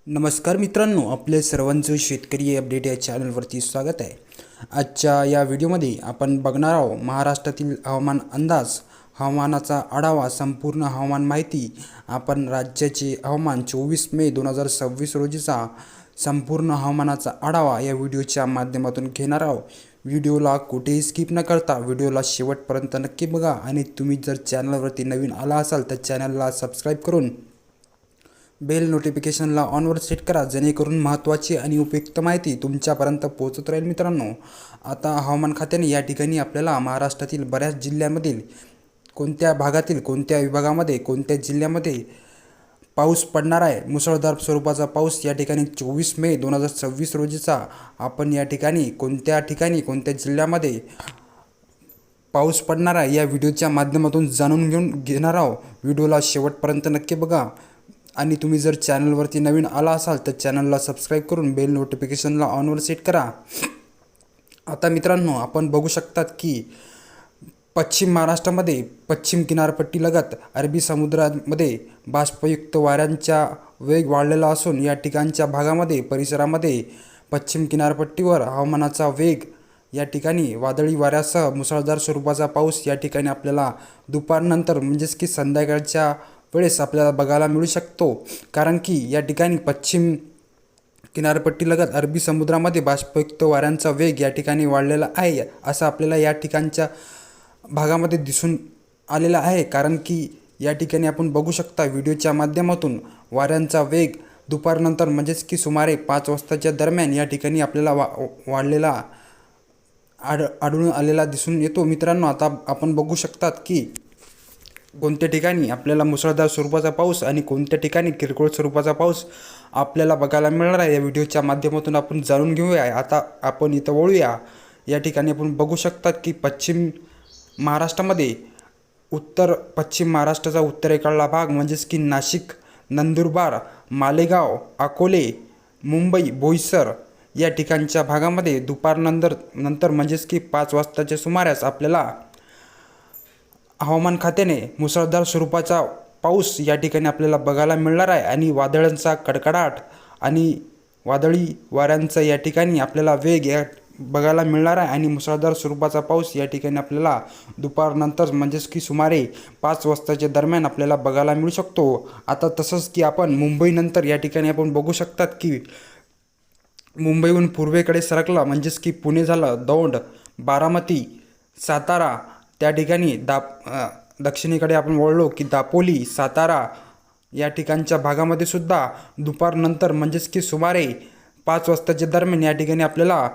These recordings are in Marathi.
नमस्कार मित्रांनो, आपले सर्वांचं शेतकरी अपडेट या चॅनलवरती स्वागत आहे। आजच्या या व्हिडिओमध्ये आपण बघणार आहोत महाराष्ट्रातील हवामान अंदाज, हवामानाचा आढावा, संपूर्ण हवामान माहिती। आपण राज्याचे हवामान 24 मे 2026 रोजीचा संपूर्ण हवामानाचा आढावा या व्हिडिओच्या माध्यमातून घेणार आहोत। व्हिडिओला कुठेही स्किप न करता व्हिडिओला शेवटपर्यंत नक्की बघा आणि तुम्ही जर चॅनलवरती नवीन आला असाल तर चॅनलला सबस्क्राईब करून बेल नोटिफिकेशनला ऑनवर सेट करा, जेणेकरून महत्त्वाची आणि उपयुक्त माहिती तुमच्यापर्यंत पोहोचत राहील। मित्रांनो, आता हवामान खात्याने या ठिकाणी आपल्याला महाराष्ट्रातील बऱ्याच जिल्ह्यांमधील कोणत्या भागातील कोणत्या विभागामध्ये कोणत्या जिल्ह्यामध्ये पाऊस पडणार आहे, मुसळधार स्वरूपाचा पाऊस या ठिकाणी 24 मे 2026 रोजीचा आपण या ठिकाणी कोणत्या जिल्ह्यामध्ये पाऊस पडणार आहे या व्हिडिओच्या माध्यमातून जाणून घेणार आहोत। व्हिडिओला शेवटपर्यंत नक्की बघा आणि तुम्ही जर चॅनलवरती नवीन आला असाल तर चॅनलला सबस्क्राईब करून बेल नोटिफिकेशनला ऑनवर सेट करा। आता मित्रांनो, आपण बघू शकतात की पश्चिम महाराष्ट्रामध्ये पश्चिम किनारपट्टीलगत अरबी समुद्रामध्ये बाष्पयुक्त वाऱ्यांचा वेग वाढलेला असून या ठिकाणच्या भागामध्ये परिसरामध्ये पश्चिम किनारपट्टीवर हवामानाचा वेग या ठिकाणी वादळी वाऱ्यासह मुसळधार स्वरूपाचा पाऊस या ठिकाणी आपल्याला दुपारनंतर म्हणजेच की संध्याकाळच्या वेळेस आपल्याला बघायला मिळू शकतो। कारण की या ठिकाणी पश्चिम किनारपट्टीलगत अरबी समुद्रामध्ये बाष्पयुक्त वाऱ्यांचा वेग या ठिकाणी वाढलेला आहे, असं आपल्याला या ठिकाणच्या भागामध्ये दिसून आलेला आहे। कारण की या ठिकाणी आपण बघू शकता व्हिडिओच्या माध्यमातून वाऱ्यांचा वेग दुपारनंतर म्हणजेच की सुमारे 5 वाजताच्या दरम्यान या ठिकाणी आपल्याला वाढलेला आढळून आलेला दिसून येतो। मित्रांनो, आता आपण बघू शकतात की कोणत्या ठिकाणी आपल्याला मुसळधार स्वरूपाचा पाऊस आणि कोणत्या ठिकाणी किरकोळ स्वरूपाचा पाऊस आपल्याला बघायला मिळणार आहे, या व्हिडिओच्या माध्यमातून आपण जाणून घेऊया। आता आपण इथं वळूया। या ठिकाणी आपण बघू शकतात की पश्चिम महाराष्ट्रामध्ये उत्तर पश्चिम महाराष्ट्राचा उत्तरेकडला भाग म्हणजेच की नाशिक, नंदुरबार, मालेगाव, अकोले, मुंबई, बोईसर या ठिकाणच्या भागामध्ये दुपारनंतर म्हणजेच की 5 वाजताच्या सुमारास आपल्याला हवामान खात्याने मुसळधार स्वरूपाचा पाऊस या ठिकाणी आपल्याला बघायला मिळणार आहे आणि वादळांचा कडकडाट आणि वादळी वाऱ्यांचा या ठिकाणी आपल्याला वेग या बघायला मिळणार आहे आणि मुसळधार स्वरूपाचा पाऊस या ठिकाणी आपल्याला दुपारनंतर म्हणजेच की सुमारे 5 वाजताच्या दरम्यान आपल्याला बघायला मिळू शकतो। आता तसंच की आपण मुंबईनंतर या ठिकाणी आपण बघू शकतात की मुंबईहून पूर्वेकडे सरकला म्हणजेच की पुणे झालं, दौंड, बारामती, सातारा, त्या ठिकाणी दक्षिणेकडे आपण वळलो की दापोली, सातारा या ठिकाणच्या भागामध्ये सुद्धा दुपारनंतर म्हणजेच की सुमारे 5 वाजताच्या दरम्यान या ठिकाणी आपल्याला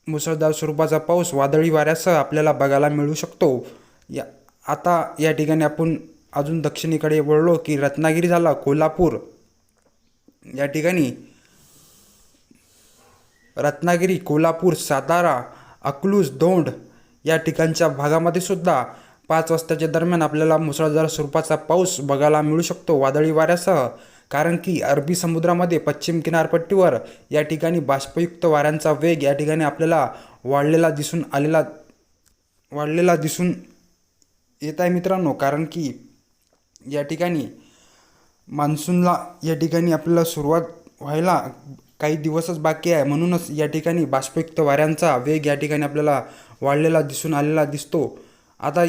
मुसळधार स्वरूपाचा पाऊस वादळी वाऱ्यासह आपल्याला बघायला मिळू शकतो। आता या ठिकाणी आपण अजून दक्षिणेकडे वळलो की रत्नागिरी झाला, कोल्हापूर या ठिकाणी रत्नागिरी, कोल्हापूर, सातारा, अकलूज, दौंड या ठिकाणच्या भागामध्ये सुद्धा 5 वाजताच्या दरम्यान आपल्याला मुसळधार स्वरूपाचा पाऊस बघायला मिळू शकतो वादळी वाऱ्यासह। कारण की अरबी समुद्रामध्ये पश्चिम किनारपट्टीवर या ठिकाणी बाष्पयुक्त वाऱ्यांचा वेग या ठिकाणी आपल्याला वाढलेला दिसून येत आहे मित्रांनो। कारण की या ठिकाणी मान्सूनला या ठिकाणी आपल्याला सुरुवात व्हायला काही दिवसच बाकी आहे, म्हणूनच या ठिकाणी बाष्पयुक्त वाऱ्यांचा वेग या ठिकाणी आपल्याला वाढलेला दिसून आलेला दिसतो। आता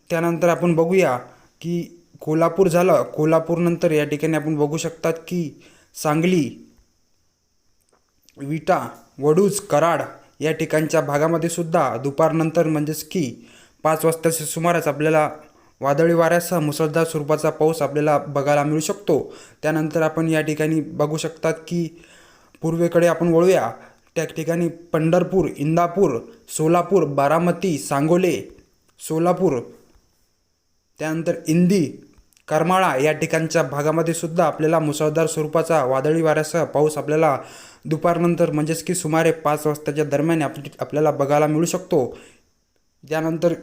त्यानंतर आपण बघूया की कोल्हापूर झालं, कोल्हापूरनंतर या ठिकाणी आपण बघू शकतात की सांगली, विटा, वडूज, कराड या ठिकाणच्या भागामध्ये सुद्धा दुपारनंतर म्हणजेच की 5 वाजताच्या सुमारास आपल्याला वादळी वाऱ्यासह मुसळधार स्वरूपाचा पाऊस आपल्याला बघायला मिळू शकतो। त्यानंतर आपण या ठिकाणी बघू शकतात की पूर्वेकडे आपण वळूया, त्या ठिकाणी पंढरपूर, इंदापूर, सोलापूर, बारामती, सांगोले, सोलापूर, त्यानंतर इंदी, करमाळा या ठिकाणच्या भागामध्ये सुद्धा आपल्याला मुसळधार स्वरूपाचा वादळी वाऱ्यासह पाऊस आपल्याला दुपारनंतर म्हणजेच की सुमारे 5 वाजताच्या दरम्यान आपल्याला बघायला मिळू शकतो। त्यानंतर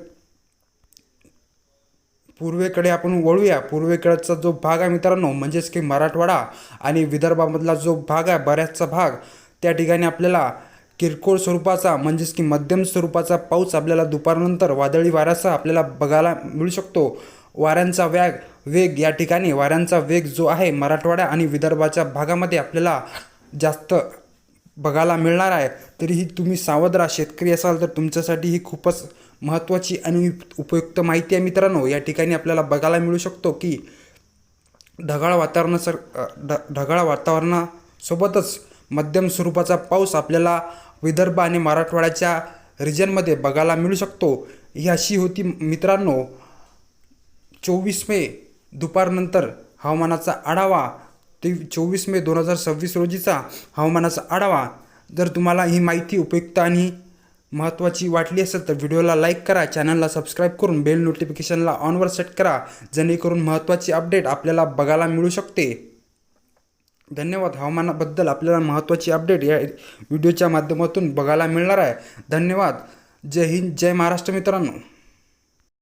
पूर्वेकडे आपण वळूया। पूर्वेकडचा जो भाग आहे मित्रांनो म्हणजेच की मराठवाडा आणि विदर्भामधला जो भाग आहे बऱ्याचसा भाग, त्या ठिकाणी आपल्याला किरकोळ स्वरूपाचा म्हणजेच की मध्यम स्वरूपाचा पाऊस आपल्याला दुपारनंतर वादळी वाऱ्यासह आपल्याला बघायला मिळू शकतो। वाऱ्यांचा वेग वेग या ठिकाणी वाऱ्यांचा वेग जो आहे मराठवाडा आणि विदर्भाच्या भागामध्ये आपल्याला जास्त बघायला मिळणार आहे। तरीही तुम्ही सावध राहा, शेतकरी असाल तर तुमच्यासाठी ही खूपच महत्त्वाची आणि उपयुक्त माहिती आहे मित्रांनो। या ठिकाणी आपल्याला बघायला मिळू शकतो की ढगाळ वातावरणासोबतच मध्यम स्वरूपाचा पाऊस आपल्याला विदर्भ आणि मराठवाड्याच्या रिजनमध्ये बघायला मिळू शकतो। ही अशी होती मित्रांनो 24 मे दुपारनंतर हवामानाचा आढावा, 24 मे 2026 रोजीचा हवामानाचा आढावा। जर तुम्हाला ही माहिती उपयुक्त आणि महत्त्वाची वाटली असेल तर व्हिडिओला लाईक करा, चॅनलला सबस्क्राईब करून बेल नोटिफिकेशनला ऑनवर सेट करा, जेणेकरून महत्त्वाची अपडेट आपल्याला बघायला मिळू शकते। धन्यवाद। हवामानाबद्दल आपल्याला महत्त्वाची अपडेट या व्हिडिओच्या माध्यमातून बघायला मिळणार आहे। धन्यवाद। जय हिंद, जय महाराष्ट्र मित्रांनो।